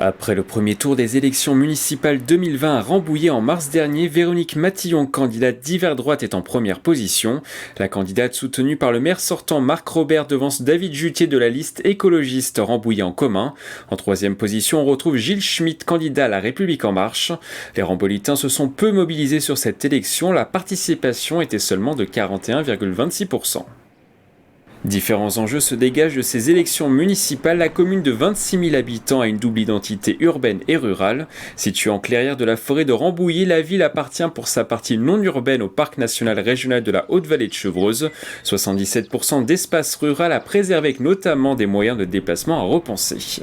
Après le premier tour des élections municipales 2020 à Rambouillet en mars dernier, Véronique Matillon, candidate d'hiver droite, est en première position. La candidate soutenue par le maire sortant Marc Robert devance David Jutier de la liste écologiste Rambouillet en commun. En troisième position, on retrouve Gilles Schmitt, candidat à La République en marche. Les Rambolitains se sont peu mobilisés sur cette élection, la participation était seulement de 41,26%. Différents enjeux se dégagent de ces élections municipales. La commune de 26 000 habitants a une double identité urbaine et rurale. Située en clairière de la forêt de Rambouillet, la ville appartient pour sa partie non urbaine au parc national régional de la Haute-Vallée de Chevreuse. 77% d'espace rural à préserver avec notamment des moyens de déplacement à repenser.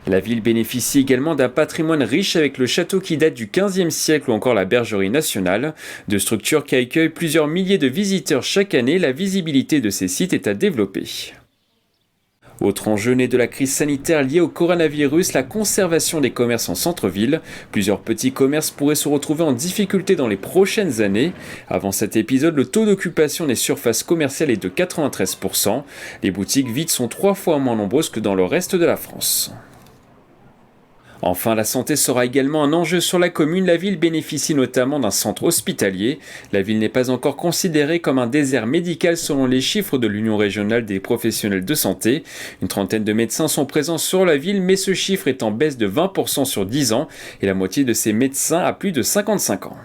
La ville bénéficie également d'un patrimoine riche avec le château qui date du XVe siècle ou encore la bergerie nationale. Deux structures qui accueillent plusieurs milliers de visiteurs chaque année, la visibilité de ces sites est à développer. Autre enjeu né de la crise sanitaire liée au coronavirus, la conservation des commerces en centre-ville. Plusieurs petits commerces pourraient se retrouver en difficulté dans les prochaines années. Avant cet épisode, le taux d'occupation des surfaces commerciales est de 93%. Les boutiques vides sont 3 fois moins nombreuses que dans le reste de la France. Enfin, la santé sera également un enjeu sur la commune. La ville bénéficie notamment d'un centre hospitalier. La ville n'est pas encore considérée comme un désert médical selon les chiffres de l'Union régionale des professionnels de santé. Une trentaine de médecins sont présents sur la ville, mais ce chiffre est en baisse de 20% sur 10 ans et la moitié de ces médecins a plus de 55 ans.